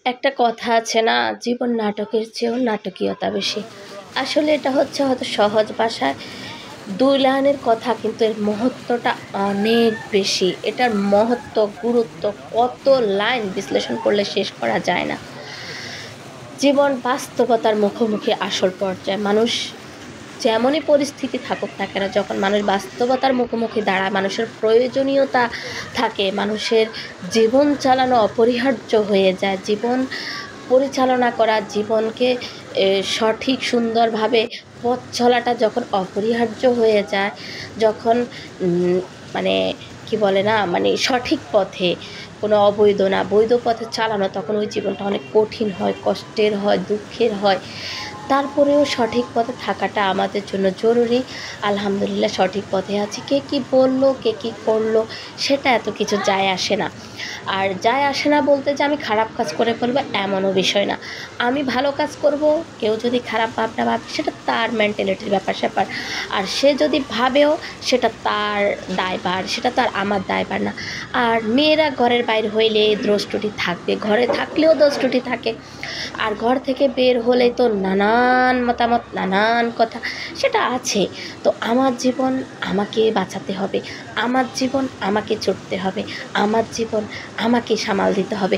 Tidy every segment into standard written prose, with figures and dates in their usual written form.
একটা কথা আছে না, জীবন নাটকের চেয়েও নাটকীয়তা বেশি। আসলে এটা হচ্ছে হয়তো সহজ ভাষায় 2 লাইনের কথা, কিন্তু এর মহত্বটা অনেক বেশি। এটার মহত্ব, গুরুত্ব কত লাইন বিশ্লেষণ করলে শেষ করা যায় না। জীবন বাস্তবতার মুখোমুখি আসল পর্যায়ে মানুষ যেমনই পরিস্থিতি থাকুক না কেন, যখন মানুষ বাস্তবতার মুখোমুখি দাঁড়ায়, মানুষের প্রয়োজনীয়তা থাকে, মানুষের জীবন চালানো অপরিহার্য হয়ে যায়। জীবন পরিচালনা করা, জীবনকে সঠিক সুন্দরভাবে পথ চলাটা যখন অপরিহার্য হয়ে যায়, যখন মানে কি বলে না, মানে সঠিক পথে, কোনো অবৈধ না বৈধ পথে চালানো, তখন ওই জীবনটা অনেক কঠিন হয়, কষ্টের হয়, দুঃখের হয়। তারপরেও সঠিক পথে থাকাটা আমাদের জন্য জরুরি। আলহামদুলিল্লাহ সঠিক পথে আছি। কে কী বললো, কে কী করলো, সেটা এত কিছু যায় আসে না। আর যায় আসে না বলতে যে আমি খারাপ কাজ করে ফেলবো এমনও বিষয় না। আমি ভালো কাজ করব, কেউ যদি খারাপ ভাবনা ভাবে সেটা তার মেন্টালিটির ব্যাপার স্যাপার। আর সে যদি ভাবেও সেটা তার দায়ভার, সেটা তার আমার দায়ভার না। আর মেয়েরা ঘরের বাইরে হইলে দোষ ত্রুটি থাকবে, ঘরে থাকলেও দোষ ত্রুটি থাকে। আর ঘর থেকে বের হলেই তো নানান মতামত, নানান কথা সেটা আছে। তো আমার জীবন আমাকে বাঁচাতে হবে, আমার জীবন আমাকে চড়তে হবে, আমার জীবন আমাকে সামাল দিতে হবে,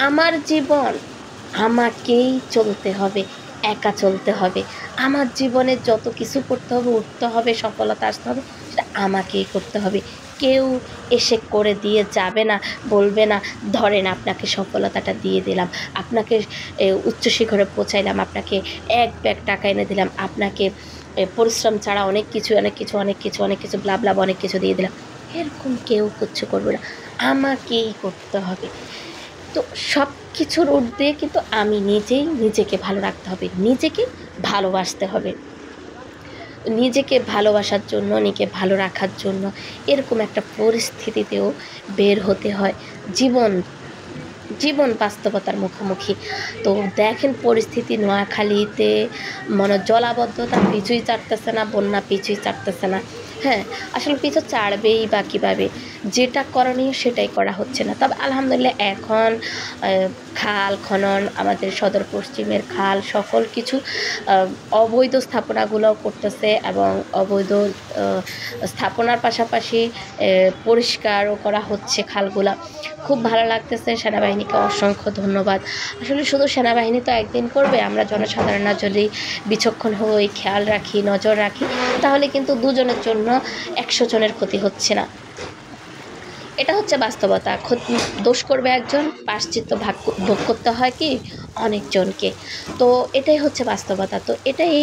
আমার জীবন আমাকেই চলতে হবে, একা চলতে হবে। আমার জীবনে যত কিছু করতে হবে, উঠতে হবে, সফলতা আসতে হবে, সেটা আমাকেই করতে হবে। কেউ এসে করে দিয়ে যাবে না, বলবে না ধরেন আপনাকে সফলতাটা দিয়ে দিলাম, আপনাকে উচ্চ শিখরে পৌঁছাইলাম, আপনাকে 1 ব্যাগ টাকা এনে দিলাম, আপনাকে পরিশ্রম ছাড়া অনেক কিছু ব্লা ব্লা অনেক কিছু দিয়ে দিলাম। এরকম কেউ কিচ্ছু করবে না, আমাকেই করতে হবে। তো সব কিছুর ঊর্ধ্বে কিন্তু আমি নিজেকে ভালো রাখতে হবে, নিজেকে ভালোবাসতে হবে। নিজেকে ভালোবাসার জন্য, নিজেকে ভালো রাখার জন্য এরকম একটা পরিস্থিতিতেও বের হতে হয়। জীবন বাস্তবতার মুখোমুখি। তো দেখেন পরিস্থিতি, নোয়াখালীতে জলাবদ্ধতা পিছুই ছাড়তেছে না, বন্যা পিছুই ছাড়তেছে না। হ্যাঁ, আসলে পিছু ছাড়বেই বা কীভাবে? যেটা করণীয় সেটাই করা হচ্ছে না। তবে আলহামদুলিল্লাহ এখন খাল খনন, আমাদের সদর পশ্চিমের খাল, সকল কিছু অবৈধ স্থাপনাগুলোও করতেছে, এবং অবৈধ স্থাপনার পাশাপাশি পরিষ্কারও করা হচ্ছে খালগুলা। খুব ভালো লাগতেছে। সেনাবাহিনীকে অসংখ্য ধন্যবাদ। আসলে শুধু সেনাবাহিনী তো একদিন করবে, আমরা জনসাধারণরা যদি বিচক্ষণ হই, খেয়াল রাখি, নজর রাখি, তাহলে কিন্তু 2 জনের জন্য 100 জনের ক্ষতি হচ্ছে না। এটা হচ্ছে বাস্তবতা। দোষ করবে একজন, প্রায়শ্চিত্ত ভোগ করতে হয় কি অনেকজনকে। তো এটাই হচ্ছে বাস্তবতা। তো এটাই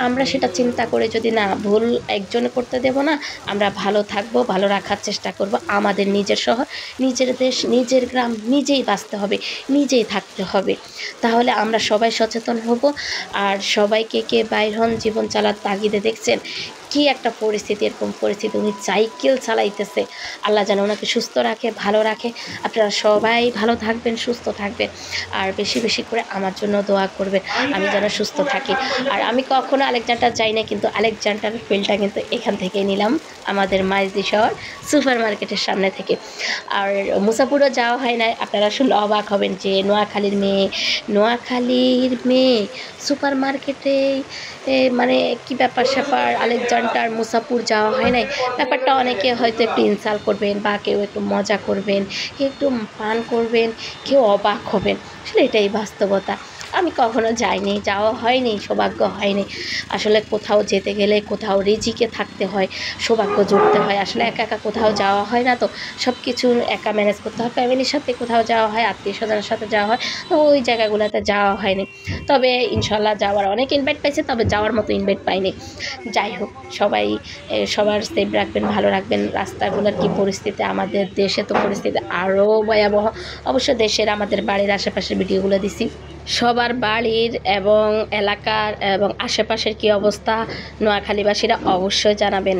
আমরা সেটা চিন্তা করে যদি না, ভুল একজনে করতে দেব না, আমরা ভালো থাকবো, ভালো রাখার চেষ্টা করব। আমাদের নিজের শহর, নিজের দেশ, নিজের গ্রাম নিজেই বাঁচতে হবে, নিজেই থাকতে হবে। তাহলে আমরা সবাই সচেতন হব। আর সবাইকে কে বাইর হন জীবন চালার তাগিদে, দেখছেন কি একটা পরিস্থিতি, এরকম পরিস্থিতি উনি সাইকেল চালাইতেছে। আল্লাহ যেন ওনাকে সুস্থ রাখে, ভালো রাখে। আপনারা সবাই ভালো থাকবেন, সুস্থ থাকবেন, আর বেশি বেশি করে আমার জন্য দোয়া করবেন, আমি যেন সুস্থ থাকি। আর আমি কখনো আলেকজান্ডার যাই না, কিন্তু আলেকজান্ডার ফিল্ডটা কিন্তু এখান থেকেই নিলাম, আমাদের মাইজদি শহর সুপার মার্কেটের সামনে থেকে। আর মুসাপুরও যাওয়া হয় না। আপনারা শুনলে অবাক হবেন যে নোয়াখালীর মেয়ে সুপার মার্কেটে, মানে কি ব্যাপার স্যাপার, আলেকজান্ডার মুসাপুর যাওয়া হয় নাই। ব্যাপারটা অনেকে হয়তো একটু ইনসাল্ট করবেন, বা কেউ একটু মজা করবেন, কেউ একটু পান করবেন, কেউ অবাক হবেন। আসলে এটাই বাস্তবতা। আমি কখনো যাইনি, যাওয়া হয়নি, সৌভাগ্য হয়নি। আসলে কোথাও যেতে গেলে কোথাও রিজিকে থাকতে হয়, সৌভাগ্য জুটতে হয়। আসলে একা একা কোথাও যাওয়া হয় না, তো সব কিছু একা ম্যানেজ করতে হয়। ফ্যামিলির সাথে কোথাও যাওয়া হয়, আত্মীয় স্বজনের সাথে যাওয়া হয়, তো ওই জায়গাগুলোতে যাওয়া হয়নি। তবে ইনশাল্লাহ যাওয়ার অনেক ইনভাইট পাইছে, তবে যাওয়ার মতো ইনভাইট পাইনি। যাই হোক, সবাই সবার সেফ রাখবেন, ভালো রাখবেন। রাস্তাগুলোর কী পরিস্থিতি, আমাদের দেশে তো পরিস্থিতি আরও ভয়াবহ। অবশ্য দেশের, আমাদের বাড়ির আশেপাশের ভিডিওগুলো দিছি। সবার বাড়ির এবং এলাকার এবং আশেপাশের কী অবস্থা, নোয়াখালীবাসীরা অবশ্যই জানাবেন।